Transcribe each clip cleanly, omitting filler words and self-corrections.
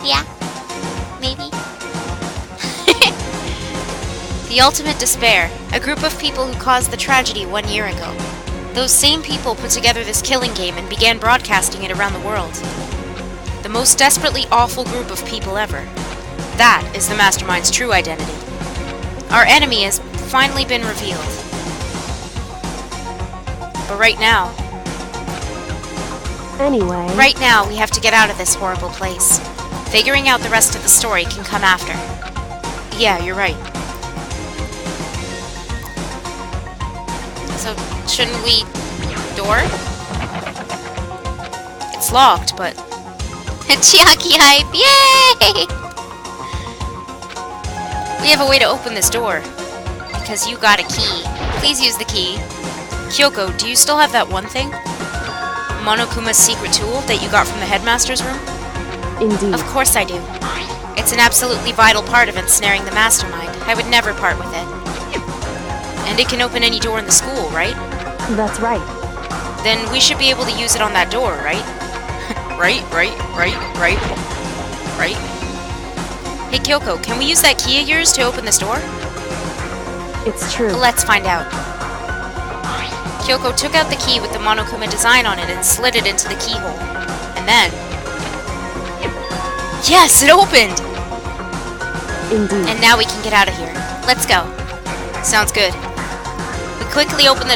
Yeah. Maybe. The Ultimate Despair, a group of people who caused the tragedy 1 year ago. Those same people put together this killing game and began broadcasting it around the world. The most desperately awful group of people ever. That is the Mastermind's true identity. Our enemy has finally been revealed. But right now, we have to get out of this horrible place. Figuring out the rest of the story can come after. Yeah, you're right. So, shouldn't we... door? It's locked, but... Chiaki hype! Yay! We have a way to open this door. Because you got a key. Please use the key. Kyoko, do you still have that one thing? Monokuma's secret tool that you got from the headmaster's room? Indeed. Of course I do. It's an absolutely vital part of ensnaring the mastermind. I would never part with it. And it can open any door in the school, right? That's right. Then we should be able to use it on that door, right? Right? Hey Kyoko, can we use that key of yours to open this door? It's true. Let's find out. Kyoko took out the key with the Monokuma design on it and slid it into the keyhole. And then... Yes, it opened! Indeed. And now we can get out of here. Let's go. Sounds good. We quickly opened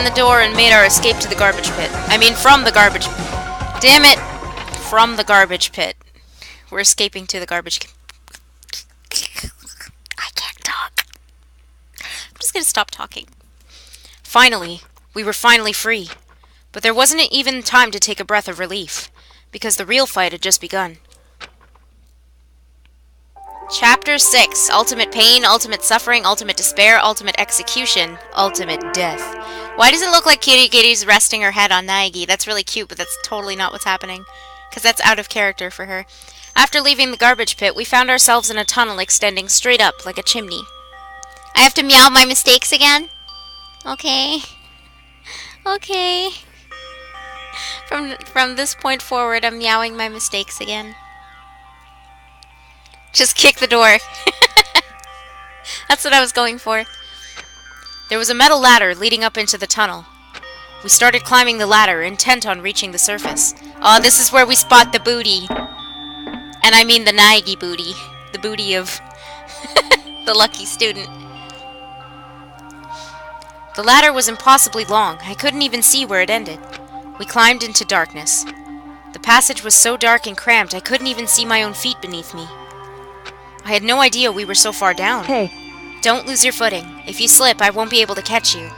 the door and made our escape to the garbage pit. I mean, from the garbage... Damn it! From the garbage pit. We're escaping to the garbage... I can't talk. I'm just gonna stop talking. Finally, we were finally free. But there wasn't even time to take a breath of relief, because the real fight had just begun. Chapter 6. Ultimate Pain, Ultimate Suffering, Ultimate Despair, Ultimate Execution, Ultimate Death. Why does it look like Kirigiri's resting her head on Naegi? That's really cute, but that's totally not what's happening, because that's out of character for her. After leaving the garbage pit, we found ourselves in a tunnel extending straight up like a chimney. I have to meow my mistakes again? Okay. Okay. From this point forward, I'm meowing my mistakes again. Just kick the door. That's what I was going for. There was a metal ladder leading up into the tunnel. We started climbing the ladder, intent on reaching the surface. Oh, this is where we spot the booty. And I mean the Naegi booty. The booty of the lucky student. The ladder was impossibly long. I couldn't even see where it ended. We climbed into darkness. The passage was so dark and cramped, I couldn't even see my own feet beneath me. I had no idea we were so far down. Hey. Don't lose your footing. If you slip, I won't be able to catch you.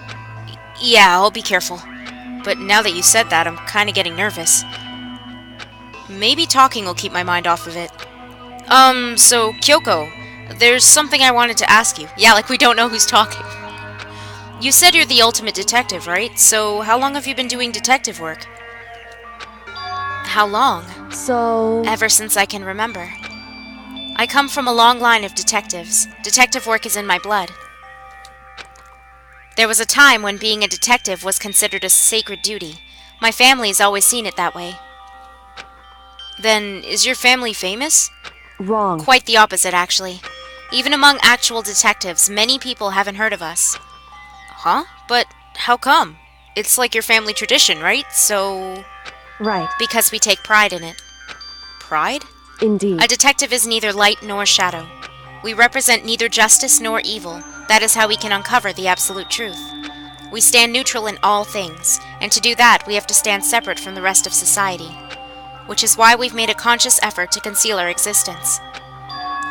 Yeah, I'll be careful. But now that you said that, I'm kind of getting nervous. Maybe talking will keep my mind off of it. So, Kyoko, there's something I wanted to ask you. Yeah, like we don't know who's talking. You said you're the ultimate detective, right? So, how long have you been doing detective work? How long? So... Ever since I can remember. I come from a long line of detectives. Detective work is in my blood. There was a time when being a detective was considered a sacred duty. My family's always seen it that way. Then, is your family famous? Wrong. Quite the opposite, actually. Even among actual detectives, many people haven't heard of us. Huh? But how come? It's like your family tradition, right? So... Right. Because we take pride in it. Pride? Indeed. A detective is neither light nor shadow. We represent neither justice nor evil. That is how we can uncover the absolute truth. We stand neutral in all things, and to do that, we have to stand separate from the rest of society. Which is why we've made a conscious effort to conceal our existence.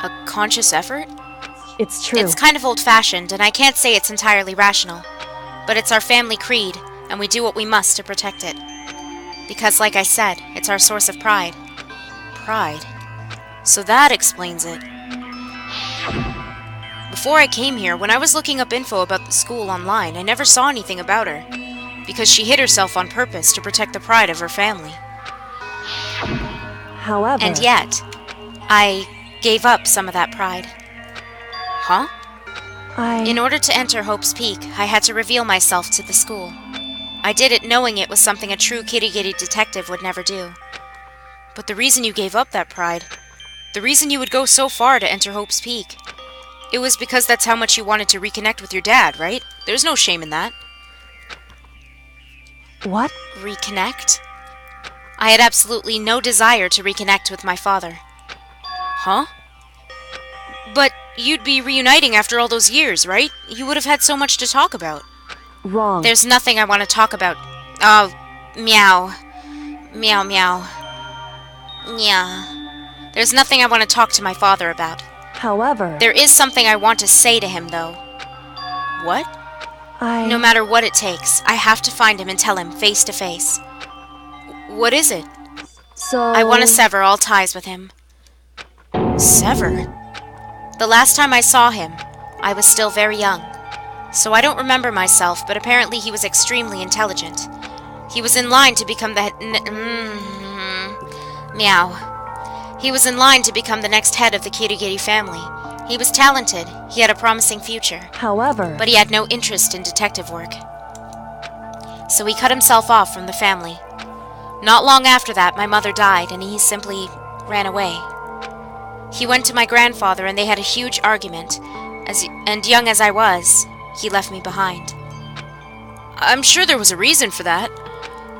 A conscious effort? It's true. It's kind of old-fashioned, and I can't say it's entirely rational. But it's our family creed, and we do what we must to protect it. Because, like I said, it's our source of pride. Pride? So that explains it. Before I came here, when I was looking up info about the school online, I never saw anything about her. Because she hid herself on purpose to protect the pride of her family. However... And yet, I gave up some of that pride. Huh? In order to enter Hope's Peak, I had to reveal myself to the school. I did it knowing it was something a true Kirigiri detective would never do. But the reason you gave up that pride, the reason you would go so far to enter Hope's Peak, it was because that's how much you wanted to reconnect with your dad, right? There's no shame in that. What? Reconnect? I had absolutely no desire to reconnect with my father. Huh? But you'd be reuniting after all those years, right? You would have had so much to talk about. Wrong. There's nothing I want to talk about. Oh, meow. Meow, meow. Yeah. There's nothing I want to talk to my father about. However, There is something I want to say to him, though. What? No matter what it takes, I have to find him and tell him face to face. What is it? So... I want to sever all ties with him. Sever? The last time I saw him, I was still very young. So I don't remember myself, but apparently he was extremely intelligent. He was in line to become the meow. He was in line to become the next head of the Kirigiri family. He was talented, he had a promising future, However... but he had no interest in detective work. So he cut himself off from the family. Not long after that, my mother died, and he simply ran away. He went to my grandfather, and they had a huge argument. And young as I was, he left me behind. I'm sure there was a reason for that.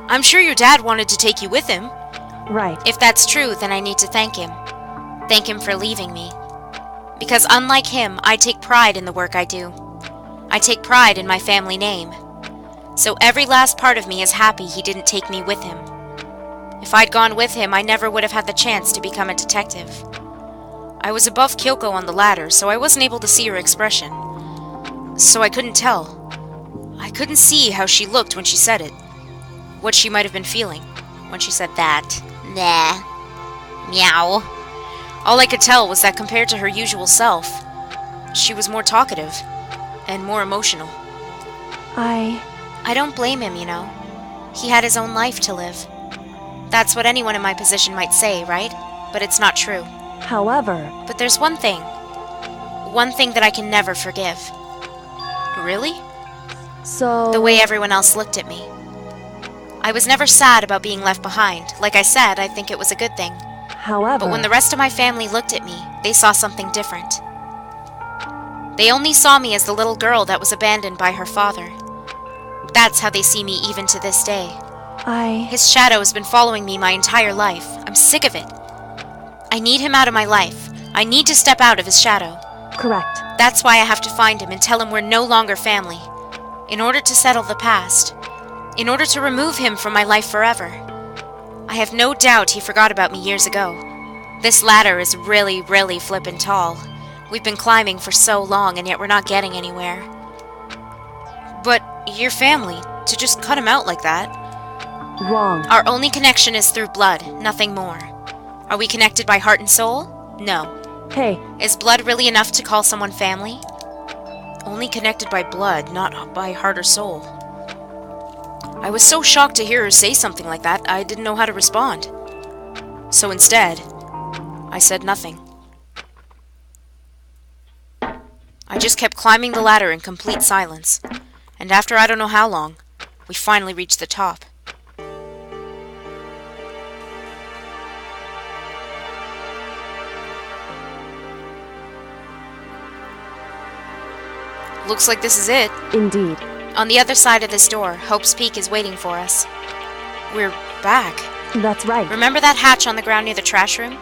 I'm sure your dad wanted to take you with him. Right. If that's true, then I need to thank him. Thank him for leaving me. Because unlike him, I take pride in the work I do. I take pride in my family name. So every last part of me is happy he didn't take me with him. If I'd gone with him, I never would have had the chance to become a detective. I was above Kyoko on the ladder, so I wasn't able to see her expression. So I couldn't tell. I couldn't see how she looked when she said it. What she might have been feeling when she said that. Nah. Meow. All I could tell was that compared to her usual self, she was more talkative and more emotional. I don't blame him, you know. He had his own life to live. That's what anyone in my position might say, right? But it's not true. However... But there's one thing. One thing that I can never forgive. Really? So... The way everyone else looked at me. I was never sad about being left behind. Like I said, I think it was a good thing. However... But when the rest of my family looked at me, they saw something different. They only saw me as the little girl that was abandoned by her father. That's how they see me even to this day. His shadow has been following me my entire life. I'm sick of it. I need him out of my life. I need to step out of his shadow. Correct. That's why I have to find him and tell him we're no longer family. In order to settle the past. In order to remove him from my life forever. I have no doubt he forgot about me years ago. This ladder is really, really flippin' tall. We've been climbing for so long, and yet we're not getting anywhere. But your family, to just cut him out like that. Wrong. Our only connection is through blood, nothing more. Are we connected by heart and soul? No. Hey. Is blood really enough to call someone family? Only connected by blood, not by heart or soul. I was so shocked to hear her say something like that, I didn't know how to respond. So instead, I said nothing. I just kept climbing the ladder in complete silence, and after I don't know how long, we finally reached the top. Looks like this is it. Indeed. On the other side of this door, Hope's Peak is waiting for us. We're back. That's right. Remember that hatch on the ground near the trash room?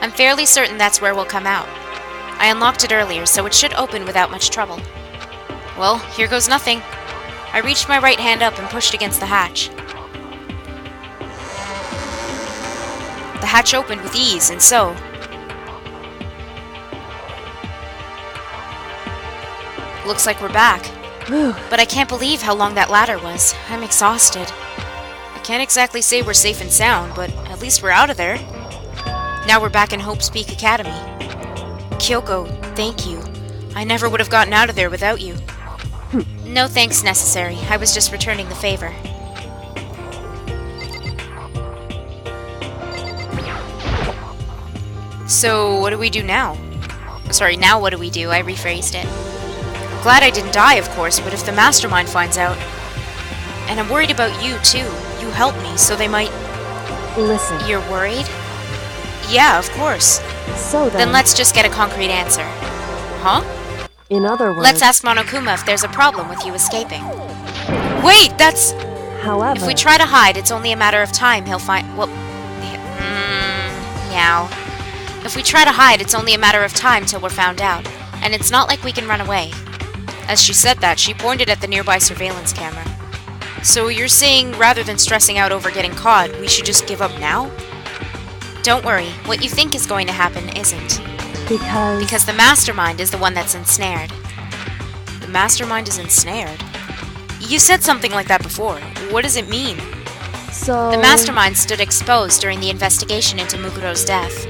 I'm fairly certain that's where we'll come out. I unlocked it earlier, so it should open without much trouble. Well, here goes nothing. I reached my right hand up and pushed against the hatch. The hatch opened with ease, and so... Looks like we're back. But I can't believe how long that ladder was. I'm exhausted. I can't exactly say we're safe and sound, but at least we're out of there. Now we're back in Hope's Peak Academy. Kyoko, thank you. I never would have gotten out of there without you. No thanks necessary. I was just returning the favor. So, what do we do now? Sorry, now what do we do? I rephrased it. Glad I didn't die, of course, but if the mastermind finds out... And I'm worried about you, too. You helped me, so they might... Listen. You're worried? Yeah, of course. So Then let's just get a concrete answer. Huh? In other words... Let's ask Monokuma if there's a problem with you escaping. Wait, that's... However... If we try to hide, it's only a matter of time he'll find... Well... Meow. If we try to hide, it's only a matter of time till we're found out. And it's not like we can run away. As she said that, she pointed at the nearby surveillance camera. So you're saying, rather than stressing out over getting caught, we should just give up now? Don't worry, what you think is going to happen isn't. Because the mastermind is the one that's ensnared. The mastermind is ensnared? You said something like that before. What does it mean? So... The mastermind stood exposed during the investigation into Mukuro's death.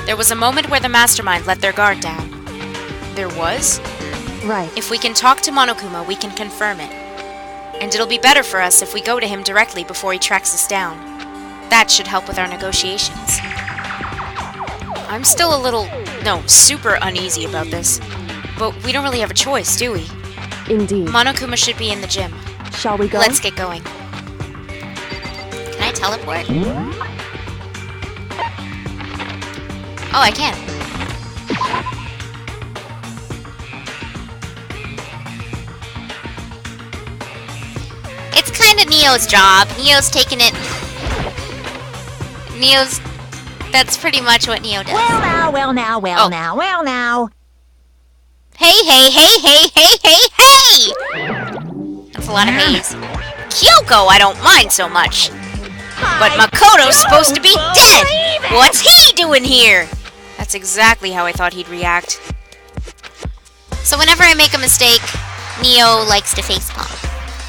There was a moment where the mastermind let their guard down. There was? Right. If we can talk to Monokuma, we can confirm it. And it'll be better for us if we go to him directly before he tracks us down. That should help with our negotiations. I'm still a little... no, super uneasy about this. But we don't really have a choice, do we? Indeed. Monokuma should be in the gym. Shall we go? Let's get going. Can I teleport? Oh, I can. It's kind of Neo's job. Neo's taking it. Neo's... That's pretty much what Neo does. Well now, well now, well Oh. now, well now. Hey, hey, hey, hey, hey, hey, hey! That's a lot of haze. Kyoko, I don't mind so much. But Makoto's supposed to be dead! What's he doing here? That's exactly how I thought he'd react. So whenever I make a mistake, Neo likes to facepalm.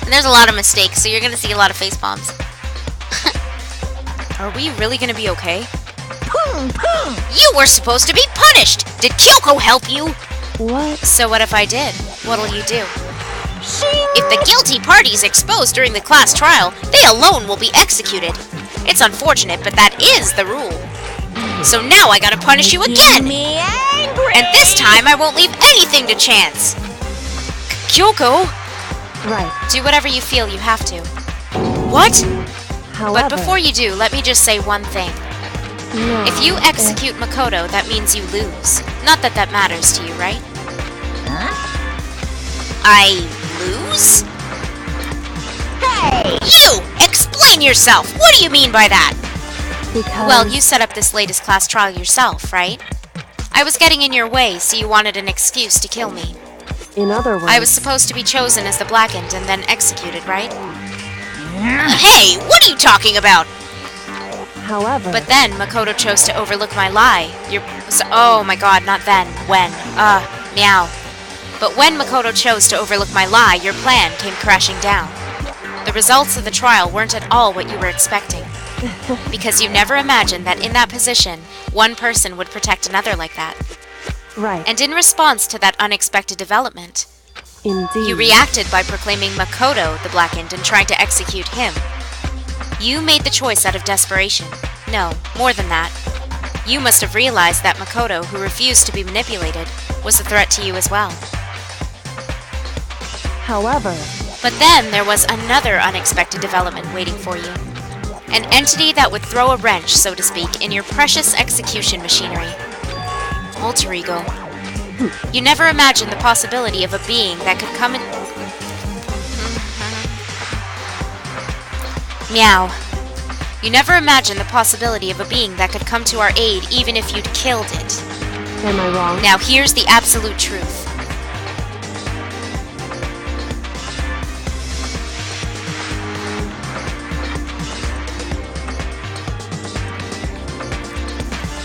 And there's a lot of mistakes, so you're gonna see a lot of facepalms. Are we really gonna be okay? You were supposed to be punished! Did Kyoko help you? What? So what if I did? What'll you do? If the guilty party's exposed during the class trial, they alone will be executed. It's unfortunate, but that is the rule. So now I gotta punish you again! Me angry. And this time I won't leave anything to chance! Kyoko! Right. Do whatever you feel you have to. What? However... But before you do, let me just say one thing. No. If you execute Makoto, that means you lose. Not that that matters to you, right? I lose? Hey! You! Explain yourself! What do you mean by that? Because... Well, you set up this latest class trial yourself, right? I was getting in your way, so you wanted an excuse to kill me. In other words... I was supposed to be chosen as the Blackened and then executed, right? Hey, what are you talking about? However... But then Makoto chose to overlook my lie. Oh my god, not then. When? Meow. But when Makoto chose to overlook my lie, your plan came crashing down. The results of the trial weren't at all what you were expecting. Because you never imagined that in that position, one person would protect another like that. Right. And in response to that unexpected development, Indeed. you reacted by proclaiming Makoto the Blackened and trying to execute him. You made the choice out of desperation. No, more than that. You must have realized that Makoto, who refused to be manipulated, was a threat to you as well. However... But then there was another unexpected development waiting for you. An entity that would throw a wrench, so to speak, in your precious execution machinery. Alter ego. You never imagined the possibility of a being that could come in... Meow. You never imagined the possibility of a being that could come to our aid even if you'd killed it. Am I wrong? Now here's the absolute truth.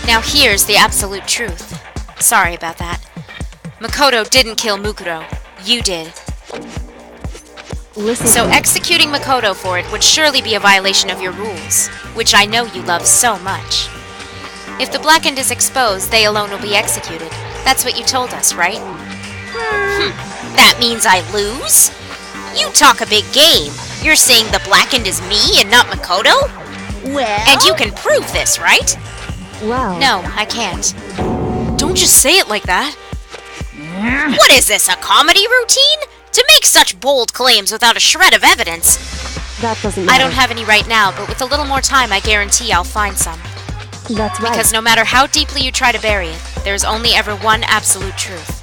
Now here's the absolute truth. Sorry about that. Makoto didn't kill Mukuro. You did. Listen So to me. executing Makoto for it would surely be a violation of your rules, which I know you love so much. If the Blackened is exposed, they alone will be executed. That's what you told us, right? That means I lose? You talk a big game. You're saying the Blackened is me and not Makoto? Well... And you can prove this, right? Well... No, I can't. Don't just say it like that. What is this, a comedy routine? To make such bold claims without a shred of evidence. That doesn't matter. I don't have any right now, but with a little more time, I guarantee I'll find some. That's right. Because no matter how deeply you try to bury it, there's only ever one absolute truth.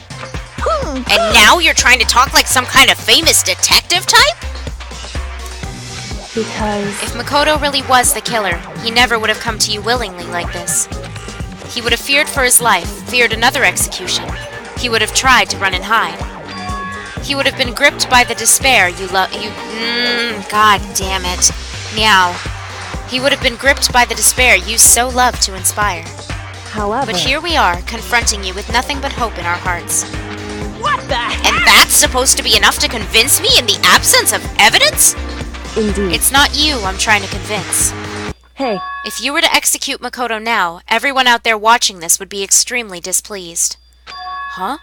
And now you're trying to talk like some kind of famous detective type? Because If Makoto really was the killer, he never would have come to you willingly like this. He would have feared for his life, feared another execution. He would have tried to run and hide. He would have been gripped by the despair God damn it. Meow. He would have been gripped by the despair you so love to inspire. however, But here we are, confronting you with nothing but hope in our hearts. What the heck? And that's supposed to be enough to convince me in the absence of evidence? indeed. It's not you I'm trying to convince. Hey, If you were to execute Makoto now, everyone out there watching this would be extremely displeased. Huh?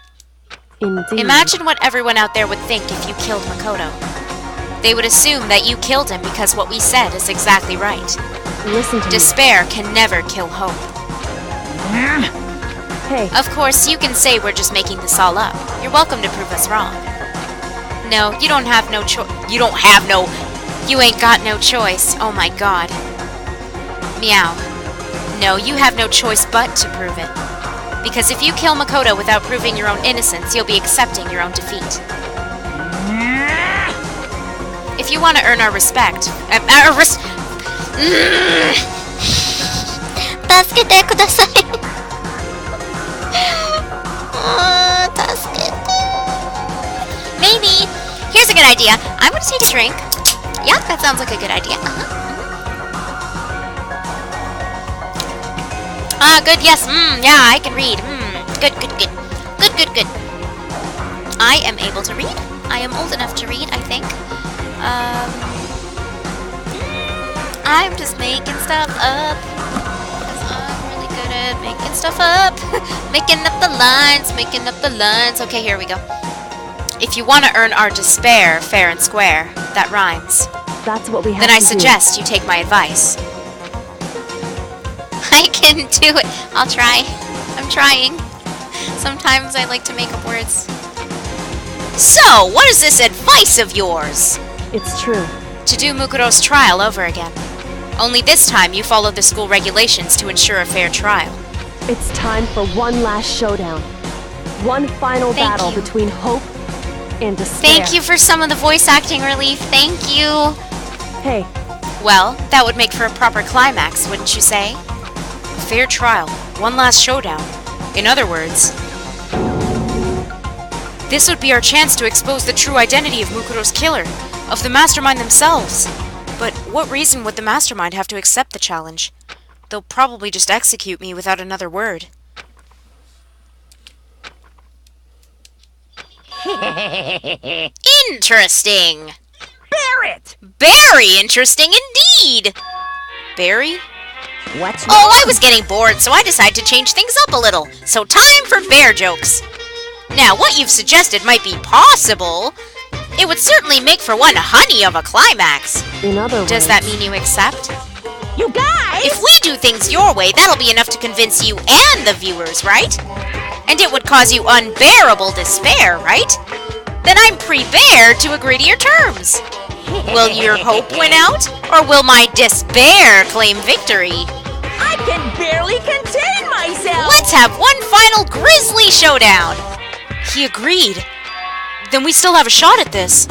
indeed. Imagine what everyone out there would think if you killed Makoto. They would assume that you killed him because what we said is exactly right. Listen to Despair can never kill hope. me. Hey, Of course, you can say we're just making this all up. You're welcome to prove us wrong. No, you don't have no choice. You ain't got no choice. Oh my god. Meow. No, you have no choice but to prove it. Because if you kill Makoto without proving your own innocence, you'll be accepting your own defeat. If you want to earn our respect, 助けてください。助けて。Maybe. Here's a good idea. I'm gonna take a drink. Yeah, that sounds like a good idea. Good, yes. Yeah, I can read. Good. Good. I am able to read. I am old enough to read, I think. I'm just making stuff up. 'Cause I'm really good at making stuff up. making up the lines. Okay, here we go. if you want to earn our despair fair and square, that rhymes, that's what we have then I to suggest you take my advice. I can do it. I'll try. I'm trying. Sometimes I like to make up words. So, what is this advice of yours? do. It's true. To do Mukuro's trial over again. Only this time you follow the school regulations to ensure a fair trial. It's time for one last showdown. One final Thank battle you. between hope and despair. Thank you for some of the voice acting relief. Thank you. Hey, Well, that would make for a proper climax, wouldn't you say? A fair trial, one last showdown. In other words, this would be our chance to expose the true identity of Mukuro's killer, of the mastermind themselves. But what reason would the mastermind have to accept the challenge? They'll probably just execute me without another word. Interesting. Barrett! Very interesting indeed. Barry? What's Oh, I was getting bored, so I decided to change things up a little. So time for bear jokes. Now, what you've suggested might be possible. It would certainly make for one honey of a climax. in other words, Does that mean you accept? You guys! If we do things your way, that'll be enough to convince you and the viewers, right? And it would cause you unbearable despair, right? Then I'm prepared to agree to your terms. Will your hope win out, or will my despair claim victory? I can barely contain myself! Let's have one final grisly showdown. He agreed. Then we still have a shot at this.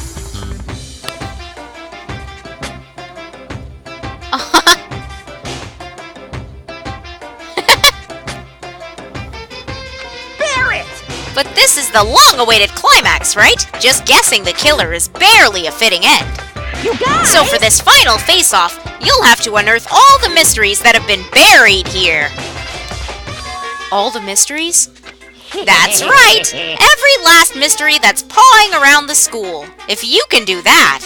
Barrett! But this is the long-awaited climax, right? Just guessing the killer is barely a fitting end. You guys! So for this final face-off, you'll have to unearth all the mysteries that have been buried here. All the mysteries? That's right! Every last mystery that's pawing around the school. If you can do that,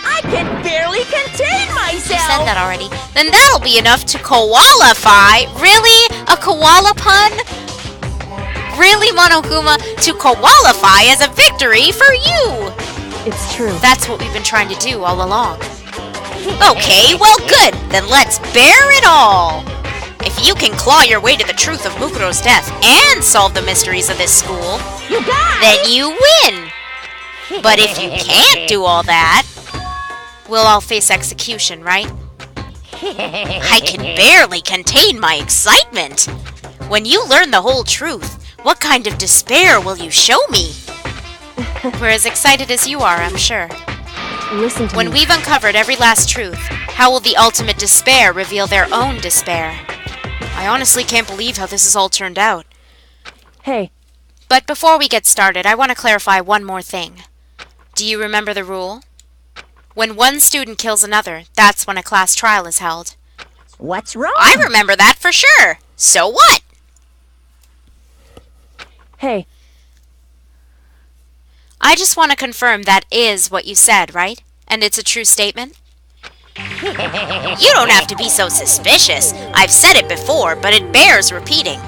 I can barely contain you myself! said that already, then that'll be enough to qualify. Really? A koala pun? Really, Monokuma? To qualify as a victory for you! it's true. That's what we've been trying to do all along. Okay, well good. Then let's bear it all. If you can claw your way to the truth of Mukuro's death and solve the mysteries of this school, You guys! then you win. But if you can't do all that, We'll all face execution, right? I can barely contain my excitement. When you learn the whole truth, what kind of despair will you show me? We're as excited as you are, I'm sure. Listen to When me. we've uncovered every last truth, how will the ultimate despair reveal their own despair? I honestly can't believe how this has all turned out. Hey, But before we get started, I want to clarify one more thing. Do you remember the rule? When one student kills another, that's when a class trial is held. What's wrong? I remember that for sure. So what? hey, I just want to confirm that is what you said, right? And it's a true statement? You don't have to be so suspicious. I've said it before, but it bears repeating.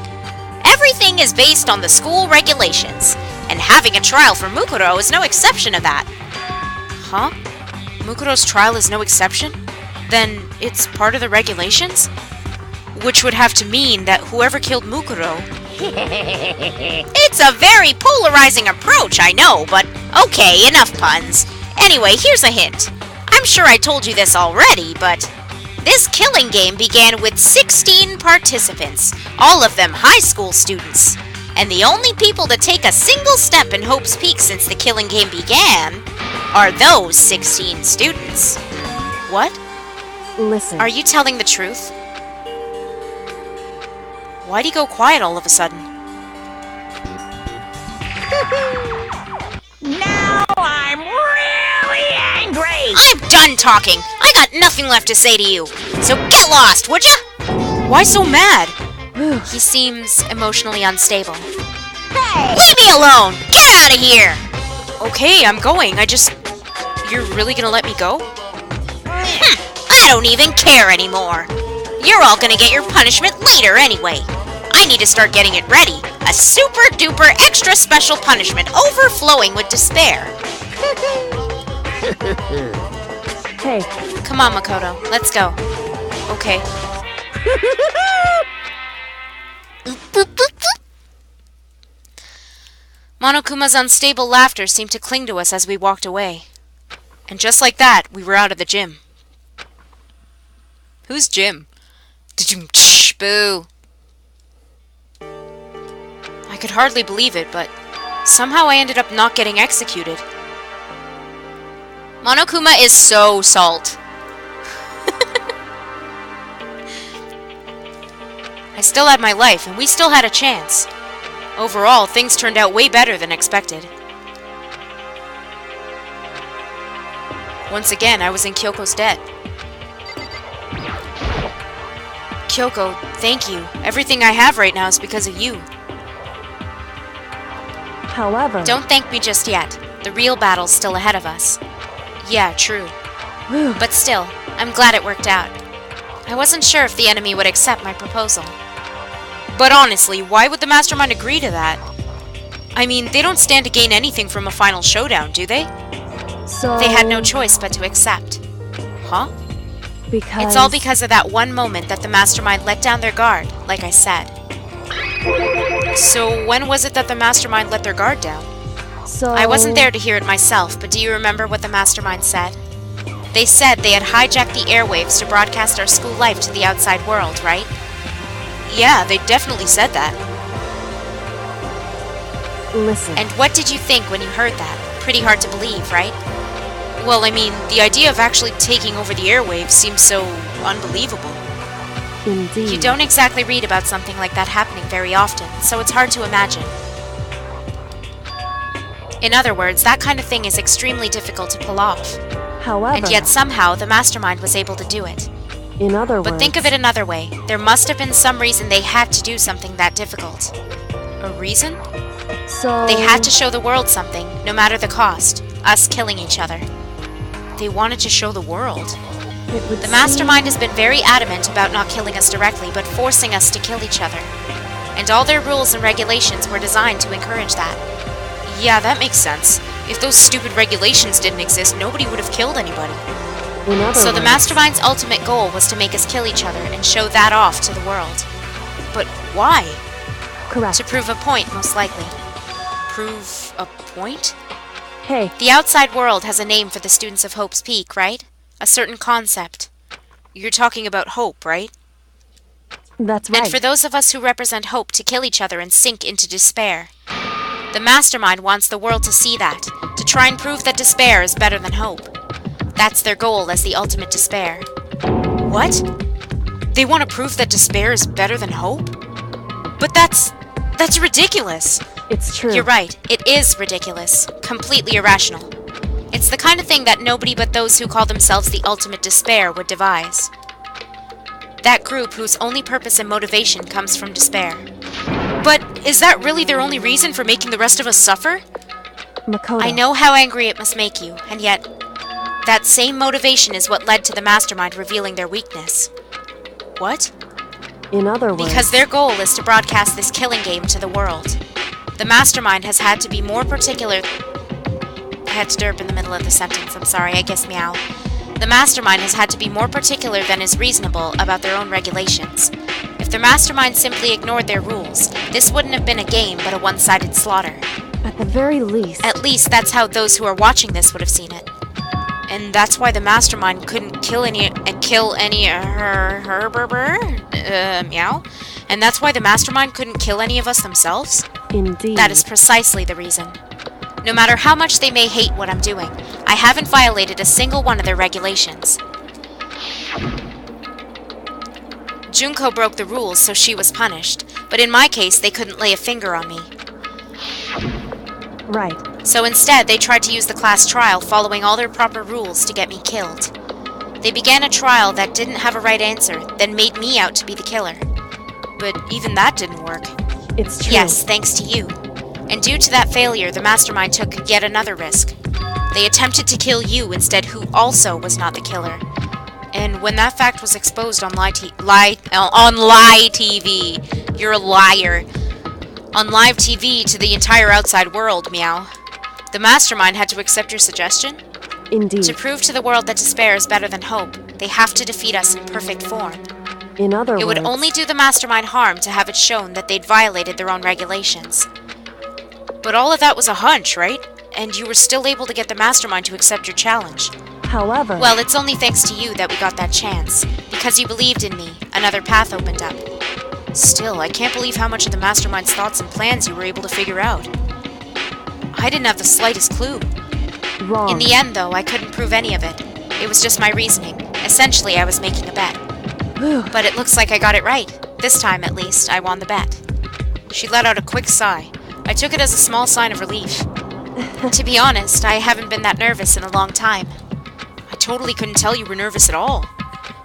Everything is based on the school regulations, and having a trial for Mukuro is no exception to that. Huh? Mukuro's trial is no exception? Then it's part of the regulations? Which would have to mean that whoever killed Mukuro... It's a very polarizing approach, I know, but okay, enough puns. Anyway, here's a hint. I'm sure I told you this already, but this killing game began with 16 participants, all of them high school students. And the only people to take a single step in Hope's Peak since the killing game began are those 16 students. What? listen. Are you telling the truth? Why'd he go quiet all of a sudden? Now I'm really angry! I'm done talking. I got nothing left to say to you. So get lost, would ya? Why so mad? He seems emotionally unstable. Hey! Leave me alone! Get out of here! Okay, I'm going. You're really gonna let me go? I don't even care anymore. You're all gonna get your punishment later anyway. I need to start getting it ready. A super duper extra special punishment overflowing with despair. Hey, Come on, Makoto. Let's go. Okay. Monokuma's unstable laughter seemed to cling to us as we walked away. And just like that, we were out of the gym. Who's Jim? Boo. I could hardly believe it, but somehow I ended up not getting executed. Monokuma is so salt. I still had my life, and we still had a chance. Overall, things turned out way better than expected. Once again, I was in Kyoko's debt. Kyoko, thank you. Everything I have right now is because of you. however. Don't thank me just yet. The real battle's still ahead of us. Yeah, true. But still, I'm glad it worked out. I wasn't sure if the enemy would accept my proposal. But honestly, why would the Mastermind agree to that? I mean, they don't stand to gain anything from a final showdown, do they? So They had no choice but to accept. Huh? because It's all because of that one moment that the Mastermind let down their guard, like I said. So when was it that the Mastermind let their guard down? So I wasn't there to hear it myself, but do you remember what the Mastermind said? They said they had hijacked the airwaves to broadcast our school life to the outside world, right? Yeah, they definitely said that. Listen. And what did you think when you heard that? Pretty hard to believe, right? Well, I mean, the idea of actually taking over the airwaves seems so unbelievable. Indeed. You don't exactly read about something like that happening very often, so it's hard to imagine. In other words, that kind of thing is extremely difficult to pull off. However, And yet somehow the Mastermind was able to do it. in other words. But think of it another way. There must have been some reason they had to do something that difficult. A reason? So They had to show the world something, no matter the cost. Us killing each other. They wanted to show the world. It would The Mastermind has been very adamant about not killing us directly, but forcing us to kill each other. And all their rules and regulations were designed to encourage that. Yeah, that makes sense. If those stupid regulations didn't exist, nobody would have killed anybody. In other So the words, Mastermind's ultimate goal was to make us kill each other and show that off to the world. But why? correct. To prove a point, most likely. Prove a point? Hey, The outside world has a name for the students of Hope's Peak, right? A certain concept. You're talking about hope, right? That's right. And for those of us who represent hope to kill each other and sink into despair. The mastermind wants the world to see that, to try and prove that despair is better than hope. That's their goal as the ultimate despair. What? They want to prove that despair is better than hope? But that's ridiculous. It's true. You're right, it is ridiculous. Completely irrational. It's the kind of thing that nobody but those who call themselves the ultimate despair would devise. That group whose only purpose and motivation comes from despair. But is that really their only reason for making the rest of us suffer? Makoto. I know how angry it must make you, and yet, that same motivation is what led to the mastermind revealing their weakness. What? In other words... Because their goal is to broadcast this killing game to the world. The mastermind has had to be more particular... I had to derp in the middle of the sentence, I'm sorry, I guess meow. The mastermind has had to be more particular than is reasonable about their own regulations. If the mastermind simply ignored their rules, this wouldn't have been a game but a one-sided slaughter. At the very least... At least that's how those who are watching this would have seen it. And that's why the mastermind couldn't kill any meow. And that's why the mastermind couldn't kill any of us themselves? Indeed. That is precisely the reason. No matter how much they may hate what I'm doing, I haven't violated a single one of their regulations. Junko broke the rules, so she was punished. But in my case, they couldn't lay a finger on me. Right. So instead, they tried to use the class trial following all their proper rules to get me killed. They began a trial that didn't have a right answer, then made me out to be the killer. But even that didn't work. It's true. Yes, thanks to you. And due to that failure, the mastermind took yet another risk. They attempted to kill you instead, who also was not the killer. And when that fact was exposed on live TV, you're a liar. On live TV to the entire outside world, meow. The mastermind had to accept your suggestion? Indeed. To prove to the world that despair is better than hope, they have to defeat us in perfect form. In other words... It would only do the mastermind harm to have it shown that they'd violated their own regulations. But all of that was a hunch, right? And you were still able to get the mastermind to accept your challenge. However... Well, it's only thanks to you that we got that chance. Because you believed in me, another path opened up. Still, I can't believe how much of the mastermind's thoughts and plans you were able to figure out. I didn't have the slightest clue. Wrong. In the end, though, I couldn't prove any of it. It was just my reasoning. Essentially, I was making a bet. But it looks like I got it right. This time, at least, I won the bet. She let out a quick sigh. I took it as a small sign of relief. To be honest, I haven't been that nervous in a long time. I totally couldn't tell you were nervous at all.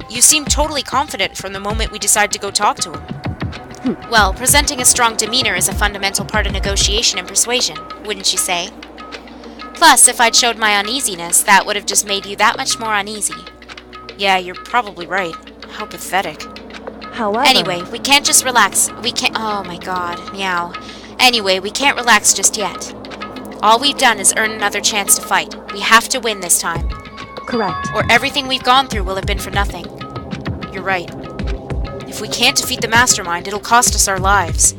You seemed totally confident from the moment we decided to go talk to him. Well, presenting a strong demeanor is a fundamental part of negotiation and persuasion, wouldn't you say? Plus, if I'd showed my uneasiness, that would have just made you that much more uneasy. Yeah, you're probably right. How pathetic. However... Anyway, we can't just relax. We can't... Oh my god, meow. Anyway, we can't relax just yet. All we've done is earn another chance to fight. We have to win this time. Correct. Or everything we've gone through will have been for nothing. You're right. If we can't defeat the mastermind, it'll cost us our lives.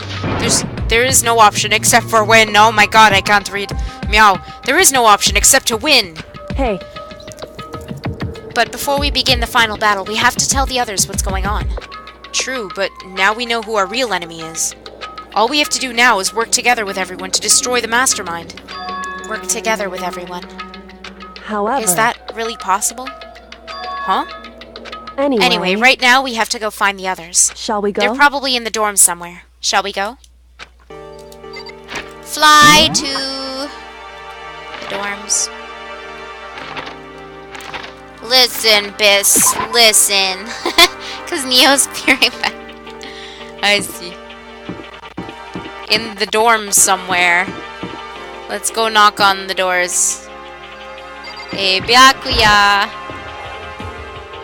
There is no option except for win. Oh my god, I can't read. Meow. There is no option except to win. Hey. But before we begin the final battle, we have to tell the others what's going on. True, but now we know who our real enemy is. All we have to do now is work together with everyone to destroy the mastermind. Work together with everyone. However... Is that really possible? Huh? Anyway, right now we have to go find the others. Shall we go? They're probably in the dorms somewhere. Shall we go? Fly to the dorms. Listen, Biss, listen. Because Neo's peering back. I see. In the dorms somewhere. Let's go knock on the doors. Hey, Byakuya.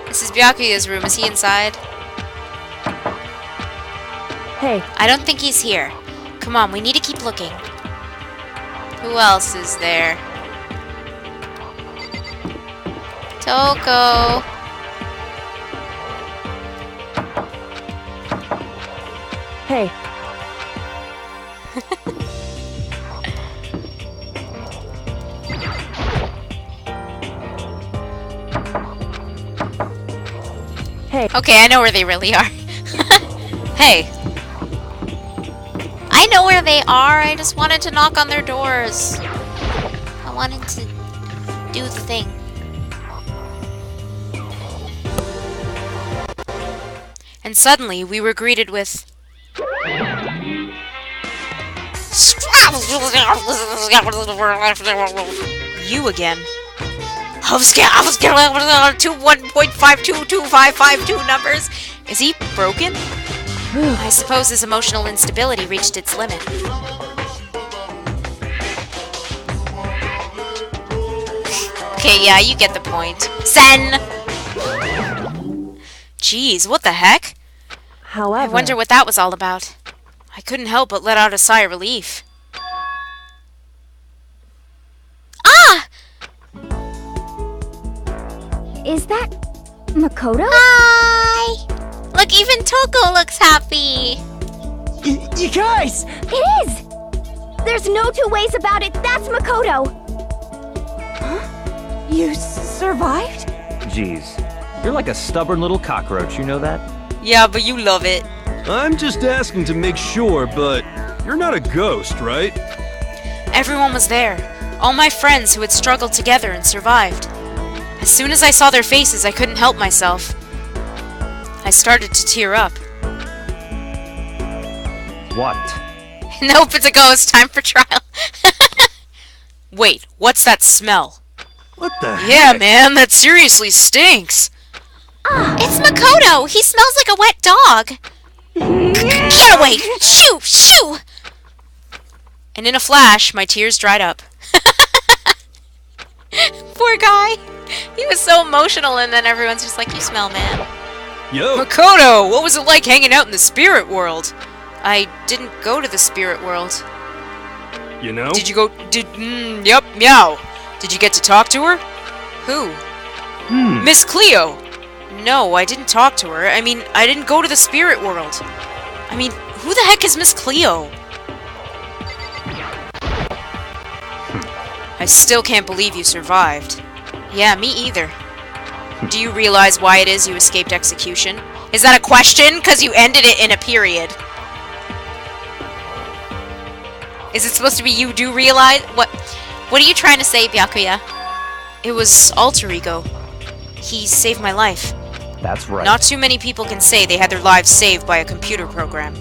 This is Byakuya's room. Is he inside? Hey. I don't think he's here. Come on, we need to keep looking. Who else is there? Toko. Hey. Okay, I know where they really are. Hey. I know where they are, I just wanted to knock on their doors. I wanted to do the thing. And suddenly, we were greeted with... You again. I was getting 1.522552 numbers. Is he broken? I suppose his emotional instability reached its limit. Okay, yeah, you get the point. Sen! Jeez, what the heck? However, I wonder what that was all about. I couldn't help but let out a sigh of relief. Ah! Is that Makoto? Hi! Look, even Toko looks happy. You guys! It is! There's no two ways about it. That's Makoto. You survived? Jeez, you're like a stubborn little cockroach, you know that? Yeah, but you love it. I'm just asking to make sure, but you're not a ghost, right? Everyone was there. All my friends who had struggled together and survived. As soon as I saw their faces, I couldn't help myself. I started to tear up. What? Nope, it's a ghost. Time for trial. Wait, what's that smell? What the Yeah, man, that seriously stinks. It's Makoto! He smells like a wet dog! Get away! Shoo! Shoo! And in a flash, my tears dried up. Poor guy. He was so emotional, and then everyone's just like, you smell, man. Yo, Makoto, what was it like hanging out in the spirit world? I didn't go to the spirit world. you know? Did you go... Yep, meow. Did you get to talk to her? Who? Miss Cleo. No, I didn't talk to her. I mean, I didn't go to the spirit world. I mean, who the heck is Miss Cleo? I still can't believe you survived. Yeah, me either. Do you realize why it is you escaped execution? Is that a question? Because you ended it in a period. Is it supposed to be you do realize? What are you trying to say, Byakuya? It was alter ego. He saved my life. That's right. Not too many people can say they had their lives saved by a computer program.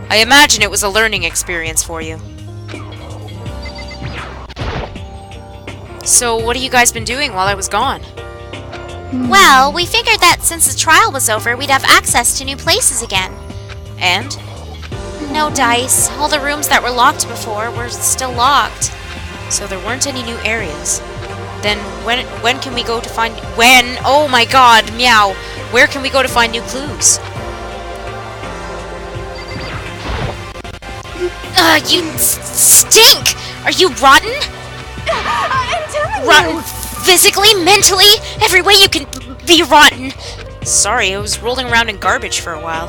I imagine it was a learning experience for you. So, what have you guys been doing while I was gone? Well, we figured that since the trial was over, we'd have access to new places again. And? No dice. All the rooms that were locked before were still locked. So there weren't any new areas. Then when can we go to find... When? Oh my god, meow. Where can we go to find new clues? You stink! Are you rotten? I'm telling Rotten physically, mentally, every way you can be rotten. Sorry, I was rolling around in garbage for a while.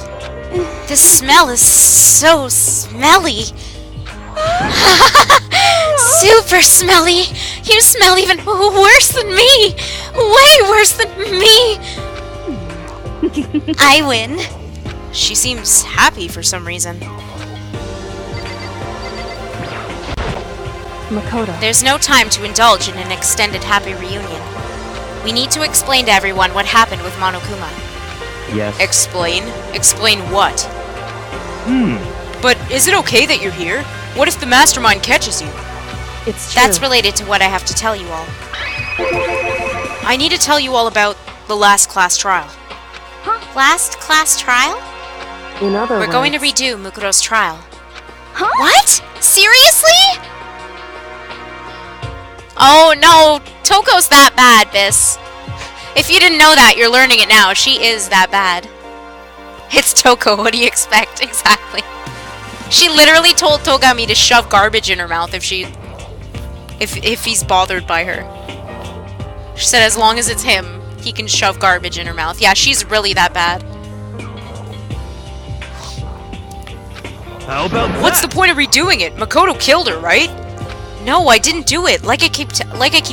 The smell is so smelly. Super smelly. You smell even worse than me. Way worse than me. I win. She seems happy for some reason. Makoto. There's no time to indulge in an extended happy reunion. We need to explain to everyone what happened with Monokuma. Yes. Explain? Explain what? But is it okay that you're here? What if the mastermind catches you? It's true. That's related to what I have to tell you all. I need to tell you all about the last class trial. Last class trial? In other We're words, going to redo Mukuro's trial. What? Seriously? Oh no, Toko's that bad, Bis. If you didn't know that, you're learning it now. She is that bad. It's Toko, what do you expect? Exactly. She literally told Togami to shove garbage in her mouth if he's bothered by her. She said as long as it's him, he can shove garbage in her mouth. Yeah, she's really that bad. How about What's that? the point of redoing it? Makoto killed her, right? No, I didn't do it. Like I keep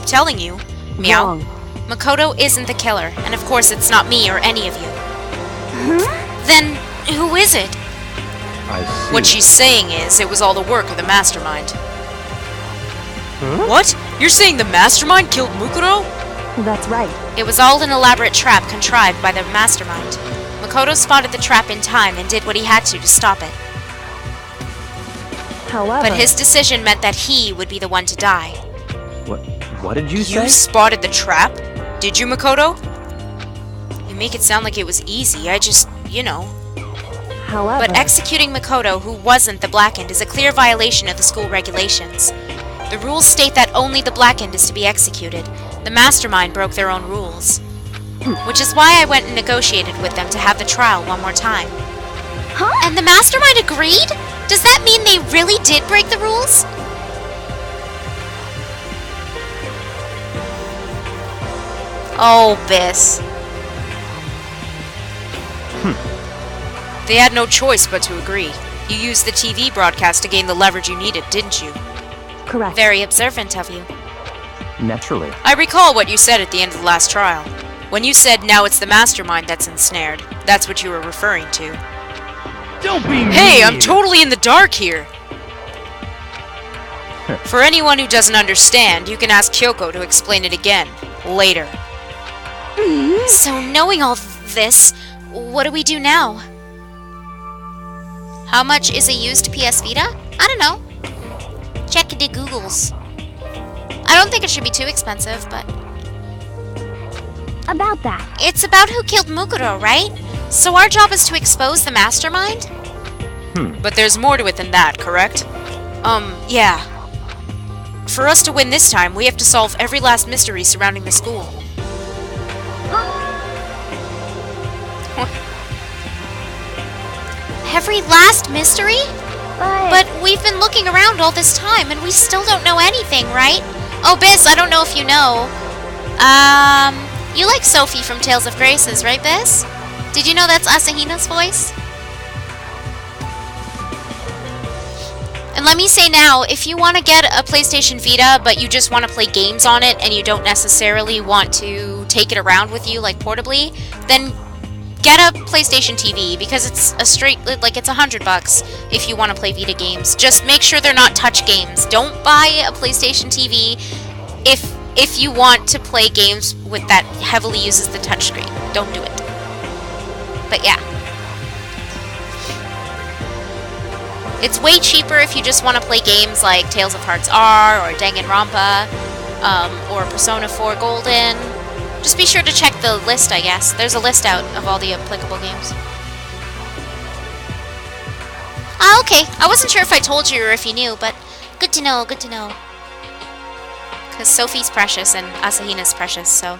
telling you. Meow. wrong. Makoto isn't the killer, and of course it's not me or any of you. Then, who is it? I see. What she's saying is, it was all the work of the mastermind. What? You're saying the mastermind killed Mukuro? That's right. It was all an elaborate trap contrived by the mastermind. Makoto spotted the trap in time and did what he had to stop it. However, But his decision meant that he would be the one to die. What did you say? You spotted the trap? Did you, Makoto? You make it sound like it was easy. I just, however, But executing Makoto, who wasn't the Blackened, is a clear violation of the school regulations. The rules state that only the Blackened is to be executed. The mastermind broke their own rules. Which is why I went and negotiated with them to have the trial one more time. Huh? And the mastermind agreed? Does that mean they really did break the rules? Oh, Biss. They had no choice but to agree. You used the TV broadcast to gain the leverage you needed, didn't you? correct. Very observant of you. Naturally. I recall what you said at the end of the last trial. When you said now it's the mastermind that's ensnared, that's what you were referring to. Don't be Hey, I'm totally in the dark here! For anyone who doesn't understand, you can ask Kyoko to explain it again, later. So knowing all this, what do we do now? How much is a used PS Vita? I don't know. Check the Googles. I don't think it should be too expensive, but... About that. It's about who killed Mukuro, right? So our job is to expose the mastermind? But there's more to it than that, correct? Yeah. For us to win this time, we have to solve every last mystery surrounding the school. Every last mystery? But we've been looking around all this time, and we still don't know anything, right? Oh, Biss, I don't know if you know. You like Sophie from Tales of Graces, right, Biss? Did you know that's Asahina's voice? And let me say now, if you want to get a PlayStation Vita, but you just want to play games on it, and you don't necessarily want to take it around with you, like, portably, then get a PlayStation TV, because it's a straight, like, it's $100 if you want to play Vita games. Just make sure they're not touch games. Don't buy a PlayStation TV if you want to play games with that heavily uses the touchscreen. Don't do it. But yeah. It's way cheaper if you just want to play games like Tales of Hearts R, or Dangan Ronpa, or Persona 4 Golden. Just be sure to check the list, I guess. There's a list out of all the applicable games. Ah, okay. I wasn't sure if I told you or if you knew, but good to know, good to know. Because Sophie's precious and Asahina's precious, so...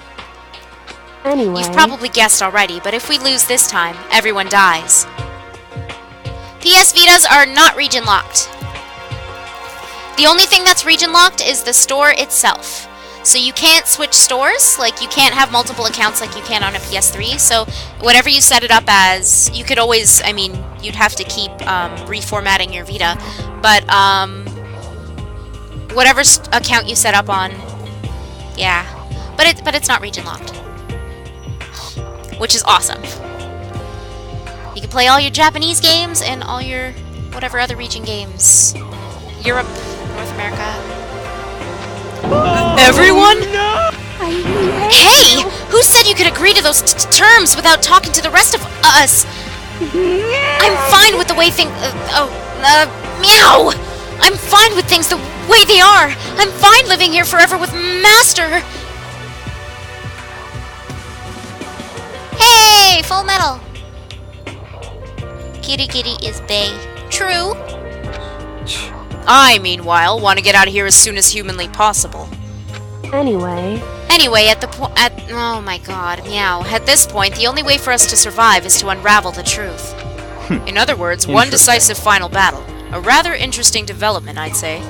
Anyway, You've probably guessed already, but if we lose this time, everyone dies. PS Vitas are not region locked. The only thing that's region locked is the store itself. So you can't switch stores, like you can't have multiple accounts like you can on a PS3, so whatever you set it up as, you could always, I mean, you'd have to keep reformatting your Vita, but whatever account you set up on, yeah, but it's not region locked, which is awesome. You can play all your Japanese games and all your whatever other region games. Europe, North America. Everyone? Hey! Who said you could agree to those terms without talking to the rest of us? I'm fine with the way meow! I'm fine with things the way they are! I'm fine living here forever with Master! Hey! Full Metal! Kitty Kitty is bae. True. I, meanwhile, want to get out of here as soon as humanly possible. anyway, oh my god, meow. At this point, the only way for us to survive is to unravel the truth. In other words, one decisive final battle. A rather interesting development, I'd say.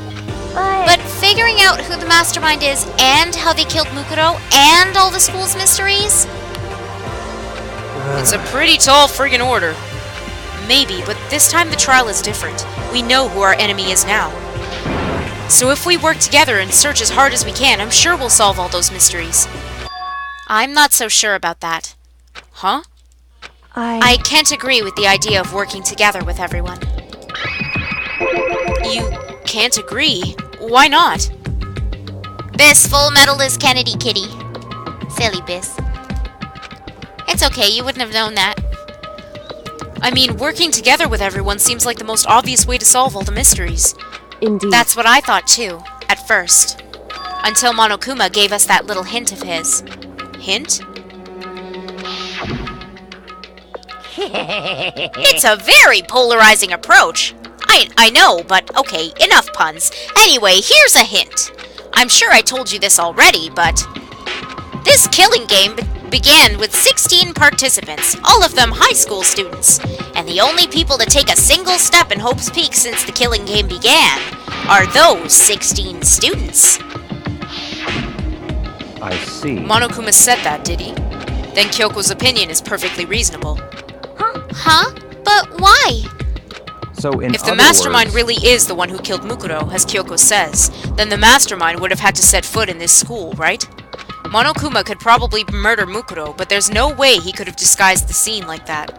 But figuring out who the mastermind is, and how they killed Mukuro, and all the school's mysteries? It's a pretty tall friggin' order. Maybe, but this time the trial is different. We know who our enemy is now. So if we work together and search as hard as we can, I'm sure we'll solve all those mysteries. I'm not so sure about that. Huh? I can't agree with the idea of working together with everyone. You can't agree? Why not? Biss, Full Metal is Kennedy Kitty. Silly Biss. It's okay, you wouldn't have known that. I mean, working together with everyone seems like the most obvious way to solve all the mysteries. Indeed. That's what I thought too, at first. Until Monokuma gave us that little hint of his. Hint? It's a very polarizing approach. I know, but okay, enough puns. Anyway, here's a hint. I'm sure I told you this already, but this killing game began with 16 participants, all of them high school students. And the only people to take a single step in Hope's Peak since the killing game began are those 16 students. I see. Monokuma said that, did he? Then Kyoko's opinion is perfectly reasonable. Huh? But why? So in If the other mastermind words, really is the one who killed Mukuro, as Kyoko says, then the mastermind would have had to set foot in this school, right? Monokuma could probably murder Mukuro, but there's no way he could have disguised the scene like that.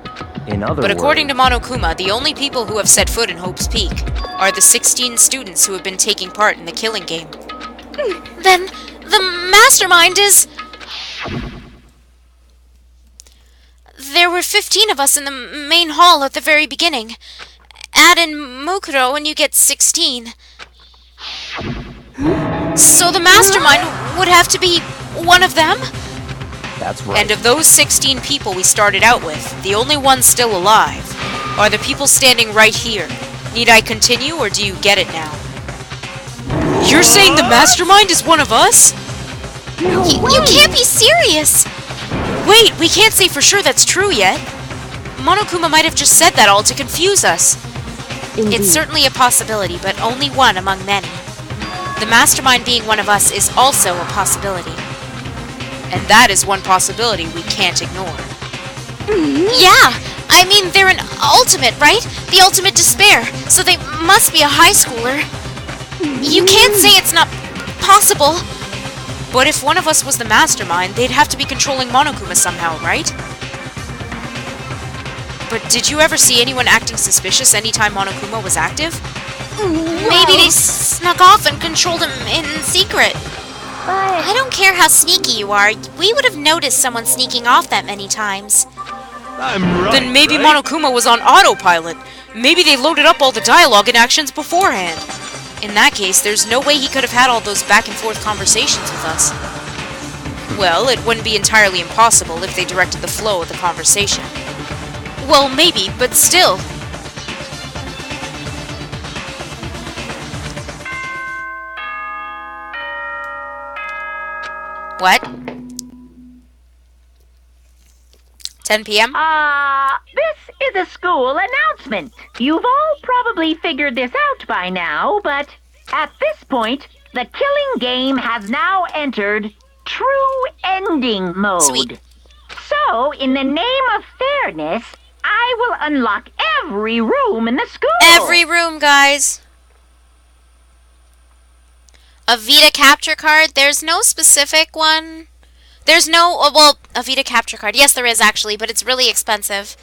in other But according to words, Monokuma, the only people who have set foot in Hope's Peak are the 16 students who have been taking part in the killing game. Then the mastermind is... There were 15 of us in the main hall at the very beginning. Add in Mukuro and you get 16. So the mastermind would have to be one of them? that's right. And of those 16 people we started out with, the only ones still alive are the people standing right here. Need I continue, or do you get it now? You're saying the mastermind is one of us? You can't be serious! Wait, we can't say for sure that's true yet. Monokuma might have just said that all to confuse us. Indeed. It's certainly a possibility, but only one among many. The mastermind being one of us is also a possibility. And that is one possibility we can't ignore. Yeah! I mean, they're an ultimate, right? The ultimate despair. So they must be a high schooler. You can't say it's not possible. But if one of us was the mastermind, they'd have to be controlling Monokuma somehow, right? But did you ever see anyone acting suspicious anytime Monokuma was active? Maybe they snuck off and controlled him in secret. But I don't care how sneaky you are. We would have noticed someone sneaking off that many times. I'm right. Then maybe right? Monokuma was on autopilot. Maybe they loaded up all the dialogue and actions beforehand. In that case, there's no way he could have had all those back and forth conversations with us. Well, it wouldn't be entirely impossible if they directed the flow of the conversation. Well, maybe, but still. What? 10 p.m.? This is a school announcement. You've all probably figured this out by now, but at this point, the killing game has now entered true ending mode. Sweet. So, in the name of fairness, I will unlock every room in the school. Every room, guys. A Vita capture card? There's no specific one. There's no... well, a Vita capture card. Yes, there is, actually, but it's really expensive.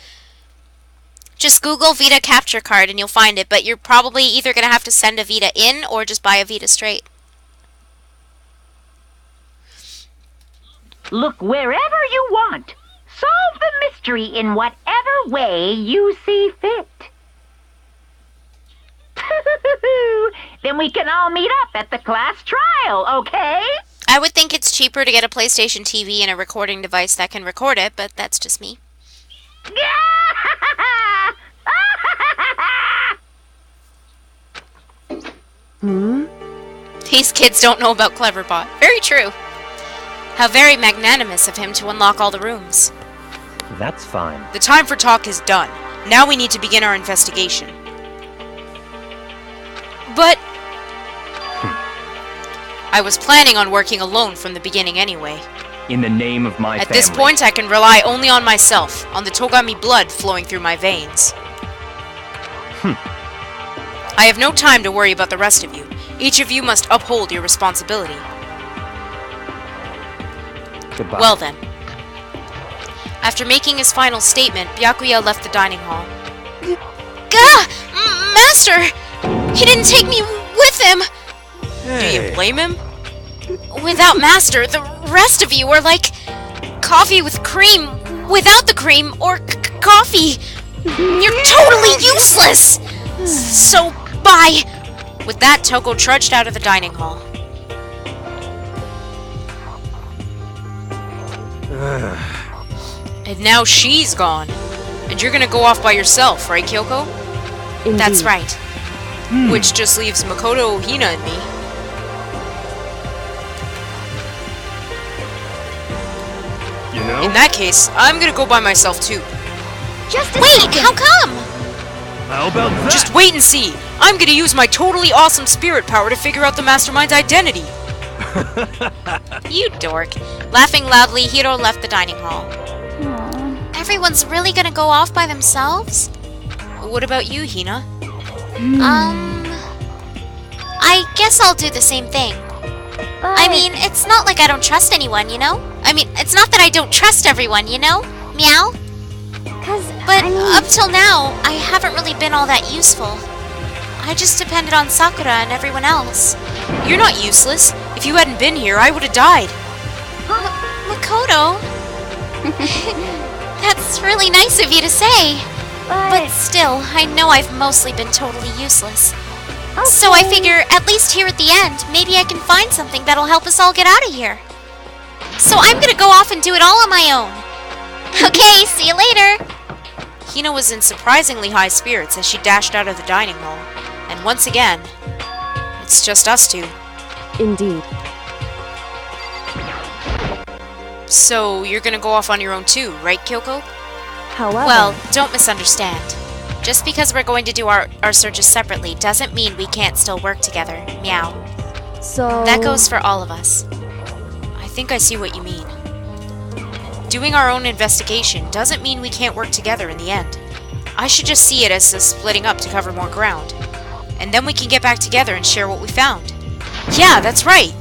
Just Google Vita capture card and you'll find it, but you're probably either going to have to send a Vita in or just buy a Vita straight. Look wherever you want. Solve the mystery in whatever way you see fit. Then we can all meet up at the class trial, okay? I would think it's cheaper to get a PlayStation TV and a recording device that can record it, but that's just me. These kids don't know about Cleverbot. Very true. How very magnanimous of him to unlock all the rooms. That's fine. The time for talk is done. Now we need to begin our investigation. But... I was planning on working alone from the beginning anyway. In the name of my At family. this point, I can rely only on myself, on the Togami blood flowing through my veins. I have no time to worry about the rest of you. Each of you must uphold your responsibility. Goodbye. Well then. After making his final statement, Byakuya left the dining hall. Gah! Master! He didn't take me with him! Hey. Do you blame him? Without Master, the rest of you are like coffee with cream without the cream, or coffee. You're totally useless! So, bye! With that, Toko trudged out of the dining hall. And now she's gone. And you're gonna go off by yourself, right, Kyoko? Indeed. That's right. Which just leaves Makoto, Hina, and me. You know? In that case, I'm gonna go by myself too. Just a Wait, second. how come? How about that? Just wait and see. I'm gonna use my totally awesome spirit power to figure out the mastermind's identity. You dork. Laughing loudly, Hiro left the dining hall. Everyone's really gonna go off by themselves? What about you, Hina? I guess I'll do the same thing. I mean, it's not like I don't trust anyone, you know? I mean, it's not that I don't trust everyone, you know? Meow? But up till now, I haven't really been all that useful. I just depended on Sakura and everyone else. You're not useless. If you hadn't been here, I would have died. Makoto? That's really nice of you to say. But still, I know I've mostly been totally useless. So I figure, at least here at the end, maybe I can find something that'll help us all get out of here. So I'm gonna go off and do it all on my own. Okay, see you later. Hina was in surprisingly high spirits as she dashed out of the dining hall. And once again, it's just us two. Indeed. So, you're gonna go off on your own too, right, Kyoko? However, Well, don't misunderstand. Just because we're going to do our searches separately doesn't mean we can't still work together. Meow. so That goes for all of us. I think I see what you mean. Doing our own investigation doesn't mean we can't work together in the end. I should just see it as a splitting up to cover more ground. And then we can get back together and share what we found. Yeah, that's right!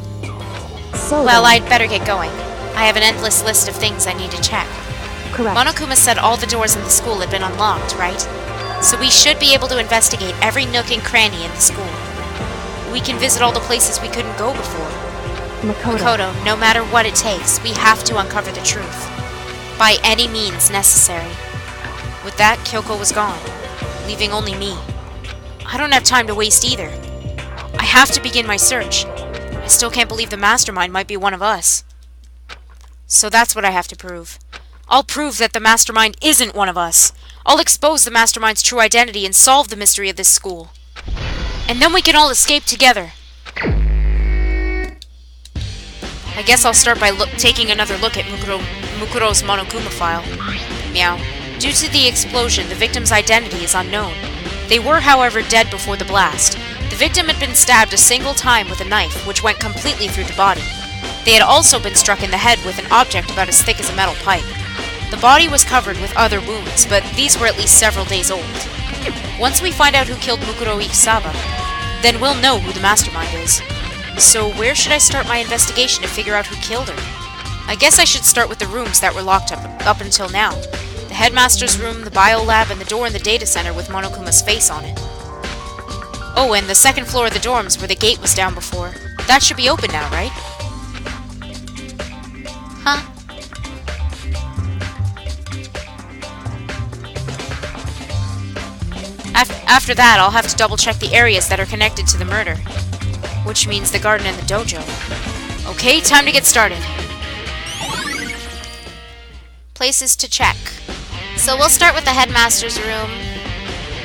So Well, then, I'd better get going. I have an endless list of things I need to check. correct. Monokuma said all the doors in the school had been unlocked, right? So we should be able to investigate every nook and cranny in the school. We can visit all the places we couldn't go before. Makoto, no matter what it takes, we have to uncover the truth. By any means necessary. With that, Kyoko was gone, leaving only me. I don't have time to waste either. I have to begin my search. I still can't believe the mastermind might be one of us. So that's what I have to prove. I'll prove that the mastermind isn't one of us. I'll expose the mastermind's true identity and solve the mystery of this school. And then we can all escape together. I guess I'll start by taking another look at Mukuro's Monokuma file. Meow. Due to the explosion, the victim's identity is unknown. They were, however, dead before the blast. The victim had been stabbed a single time with a knife, which went completely through the body. They had also been struck in the head with an object about as thick as a metal pipe. The body was covered with other wounds, but these were at least several days old. Once we find out who killed Mukuro Ikisawa, then we'll know who the mastermind is. So where should I start my investigation to figure out who killed her? I guess I should start with the rooms that were locked up until now. The headmaster's room, the bio lab, and the door in the data center with Monokuma's face on it. Oh, and the second floor of the dorms where the gate was down before. That should be open now, right? Huh? After that, I'll have to double-check the areas that are connected to the murder. Which means the garden and the dojo. Okay, time to get started. Places to check. So we'll start with the headmaster's room.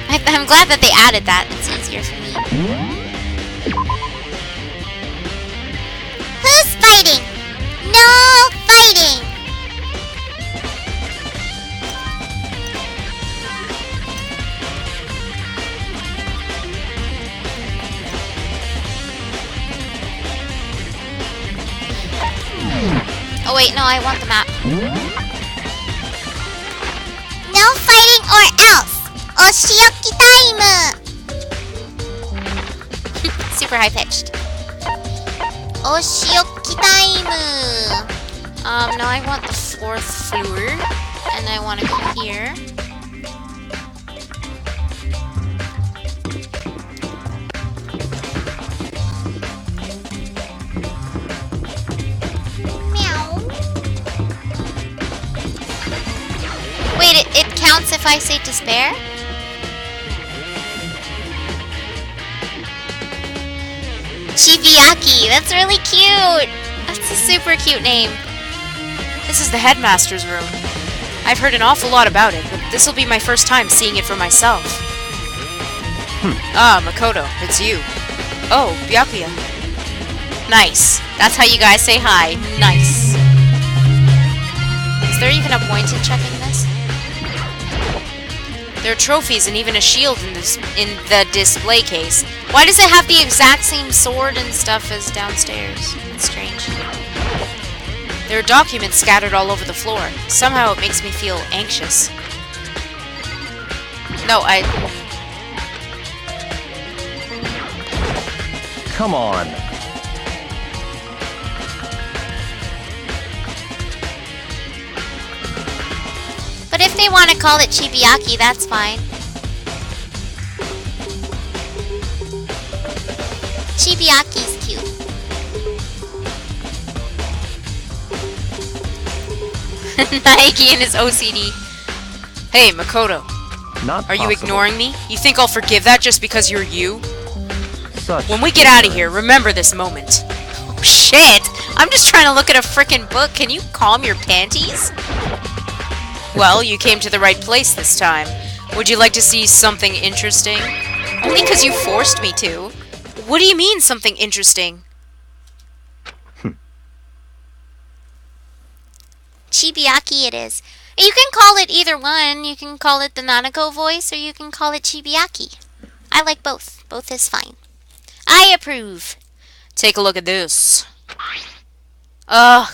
I'm glad that they added that. It's easier for me. Who's fighting? No fighting! Oh wait, no, I want the map. No fighting or else! Oshioki time! Super high pitched. Oshioki time! No, I want the fourth floor. and I want to go here. Meow. Wait, it counts if I say despair? Chiaki, that's really cute! That's a super cute name. This is the headmaster's room. I've heard an awful lot about it, but this will be my first time seeing it for myself. Ah, Makoto, it's you. Oh, Byakuya. Nice. That's how you guys say hi. Nice. Is there even a point in checking this? There are trophies and even a shield in the display case. Why does it have the exact same sword and stuff as downstairs? It's strange. There are documents scattered all over the floor. Somehow it makes me feel anxious. No, Come on. But if they want to call it Chiaki, that's fine. Chiaki's cute. Nike and his OCD. Hey, Makoto. Not Are you possible. ignoring me? You think I'll forgive that just because you're you? Such When we get out of here, remember this moment. Oh, shit! I'm just trying to look at a frickin' book. Can you calm your panties? Well, you came to the right place this time. Would you like to see something interesting? Only because you forced me to. What do you mean, something interesting? Chiaki it is. You can call it either one. You can call it the Nanako voice, or you can call it Chiaki. I like both. Both is fine. I approve. Take a look at this. Ugh.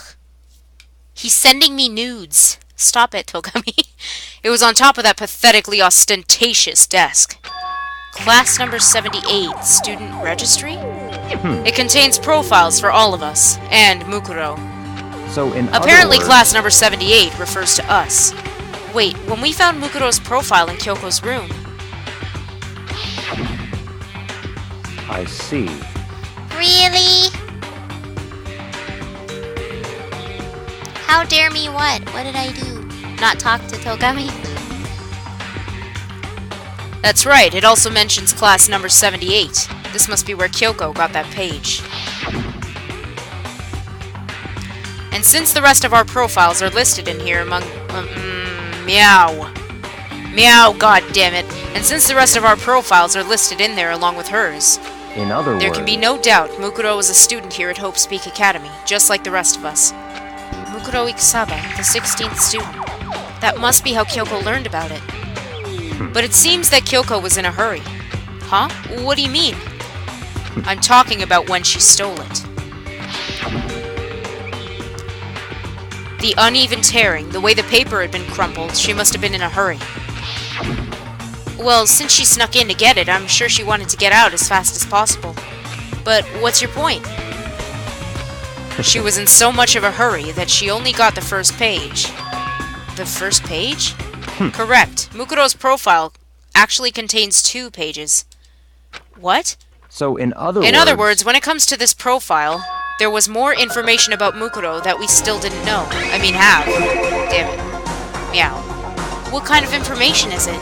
He's sending me nudes. Stop it, Togami. It was on top of that pathetically ostentatious desk. Class number 78, student registry? It contains profiles for all of us, and Mukuro. So in Apparently other words, class number 78 refers to us. Wait, when we found Mukuro's profile in Kyoko's room, I see. Really? How dare me what? What did I do? Not talk to Togami? that's right, it also mentions class number 78. This must be where Kyoko got that page. And since the rest of our profiles are listed in here among... meow. Meow, goddammit. And since the rest of our profiles are listed in there along with hers, In other there words, can be no doubt Mukuro is a student here at Hope Speak Academy, just like the rest of us. Mukuro Ikusaba, the 16th student. That must be how Kyoko learned about it. But it seems that Kyoko was in a hurry. Huh? What do you mean? I'm talking about when she stole it. The uneven tearing, the way the paper had been crumpled, she must have been in a hurry. Well, since she snuck in to get it, I'm sure she wanted to get out as fast as possible. But what's your point? She was in so much of a hurry that she only got the first page. The first page? Correct. Mukuro's profile actually contains 2 pages. What? So in other In other words, when it comes to this profile, there was more information about Mukuro that we still didn't know. I mean, have. Damn it. Meow. What kind of information is it?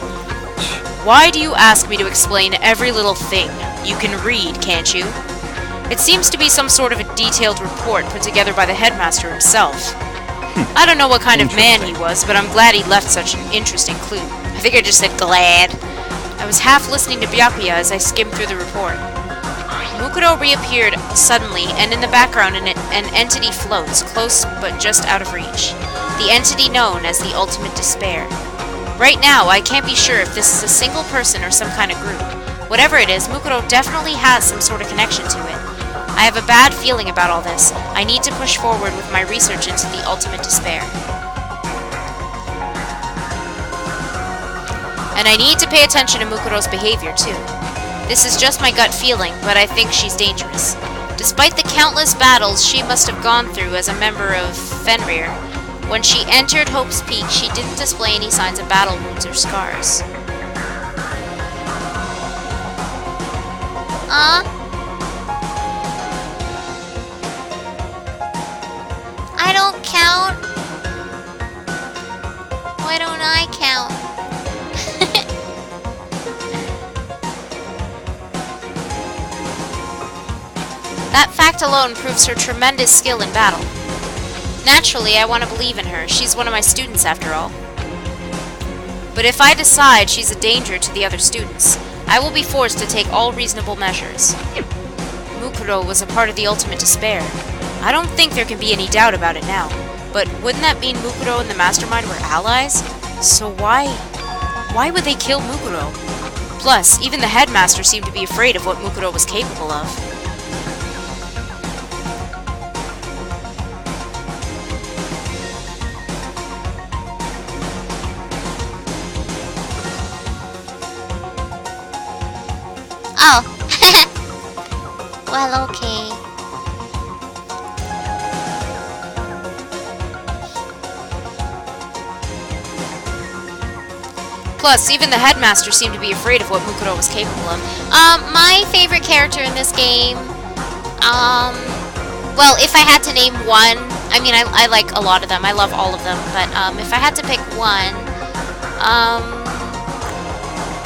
Why do you ask me to explain every little thing? You can read, can't you? It seems to be some sort of a detailed report put together by the headmaster himself. I don't know what kind of man he was, but I'm glad he left such an interesting clue. I think I just said glad. I was half listening to Byakuya as I skimmed through the report. Mukuro reappeared suddenly, and in the background an entity floats, close but just out of reach. The entity known as the Ultimate Despair. Right now, I can't be sure if this is a single person or some kind of group. Whatever it is, Mukuro definitely has some sort of connection to it. I have a bad feeling about all this. I need to push forward with my research into the Ultimate Despair. And I need to pay attention to Mukuro's behavior, too. This is just my gut feeling, but I think she's dangerous. Despite the countless battles she must have gone through as a member of Fenrir, When she entered Hope's Peak, she didn't display any signs of battle wounds or scars. I don't count. Why don't I count? That fact alone proves her tremendous skill in battle. Naturally, I want to believe in her. She's one of my students after all. But if I decide she's a danger to the other students, I will be forced to take all reasonable measures. Mukuro was a part of the Ultimate Despair. I don't think there can be any doubt about it now. But wouldn't that mean Mukuro and the Mastermind were allies? So why would they kill Mukuro? Plus, even the headmaster seemed to be afraid of what Mukuro was capable of. Oh. Well, okay. Plus, even the headmaster seemed to be afraid of what Mukuro was capable of. My favorite character in this game, well, if I had to name one, I mean, I like a lot of them. I love all of them, but if I had to pick one,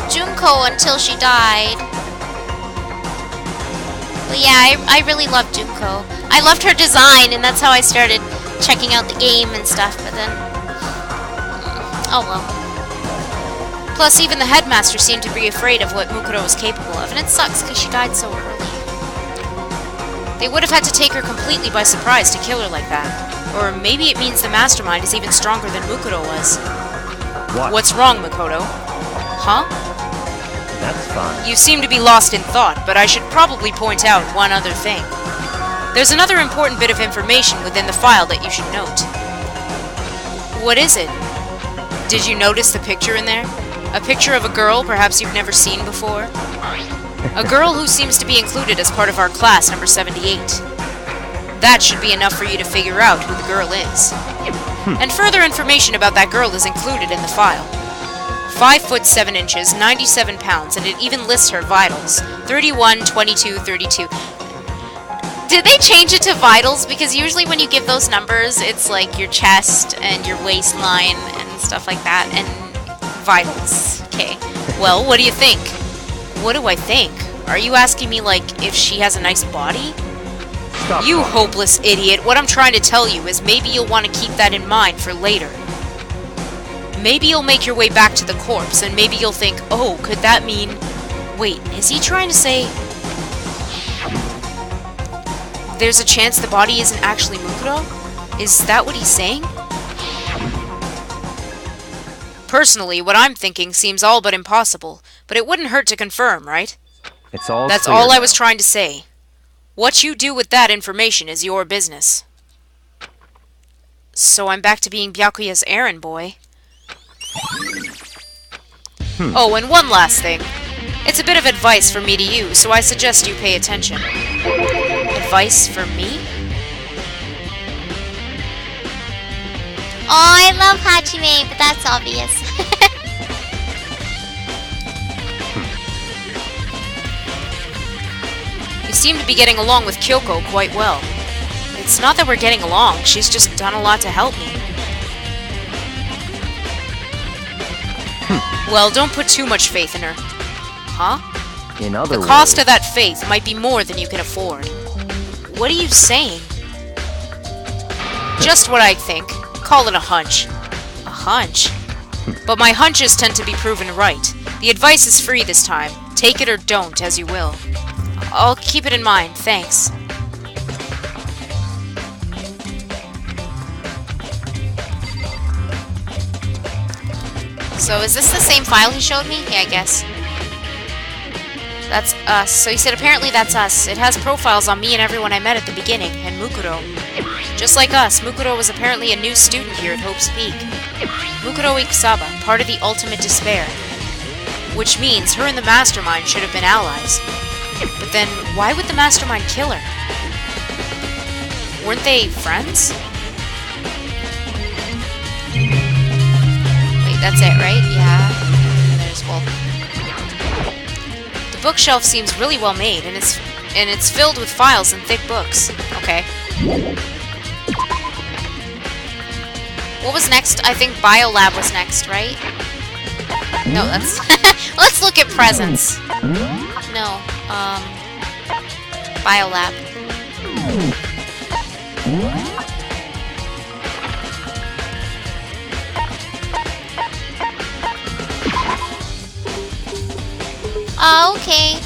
Junko until she died. But yeah, I really loved Junko. I loved her design, and that's how I started checking out the game and stuff, but then... oh well. Plus, even the headmaster seemed to be afraid of what Mukuro was capable of, and it sucks because she died so early. They would have had to take her completely by surprise to kill her like that. Or maybe it means the Mastermind is even stronger than Mukuro was. What? What's wrong, Makoto? Huh? That's fine. You seem to be lost in thought, but I should probably point out one other thing. There's another important bit of information within the file that you should note. What is it? Did you notice the picture in there? A picture of a girl perhaps you've never seen before? A girl who seems to be included as part of our class, number 78. That should be enough for you to figure out who the girl is. And further information about that girl is included in the file. 5 foot 7 inches, 97 pounds, and it even lists her vitals. 31, 22, 32. Did they change it to vitals? Because usually when you give those numbers, it's like your chest and your waistline and stuff like that, and vitals. Okay. Well, what do you think? What do I think? Are you asking me, like, if she has a nice body? Stop You talking. hopeless idiot. What I'm trying to tell you is maybe you'll want to keep that in mind for later. Maybe you'll make your way back to the corpse, and maybe you'll think, oh, could that mean... Wait, is he trying to say... there's a chance the body isn't actually Mukuro? Is that what he's saying? Personally, what I'm thinking seems all but impossible, but it wouldn't hurt to confirm, right? It's all That's clear all I now. was trying to say. What you do with that information is your business. So I'm back to being Byakuya's errand boy. Oh, and one last thing. It's a bit of advice from me to you, so I suggest you pay attention. Advice for me? Oh, I love Hajime, but that's obvious. You seem to be getting along with Kyoko quite well. It's not that we're getting along, she's just done a lot to help me. Well, don't put too much faith in her. Huh? In other The words, cost of that faith might be more than you can afford. What are you saying? Just what I think. Call it a hunch. A hunch? But my hunches tend to be proven right. The advice is free this time. Take it or don't, as you will. I'll keep it in mind, thanks. So is this the same file he showed me? Yeah, I guess. That's us. So he said apparently that's us. It has profiles on me and everyone I met at the beginning, and Mukuro. Just like us, Mukuro was apparently a new student here at Hope's Peak. Mukuro Ikusaba, part of the Ultimate Despair. Which means her and the Mastermind should have been allies. But then, why would the Mastermind kill her? Weren't they friends? That's it, right? Yeah. There's, well... The bookshelf seems really well made, and it's filled with files and thick books. Okay. What was next? I think Biolab was next, right? No, that's... Let's look at presents. No, Biolab. Oh, okay.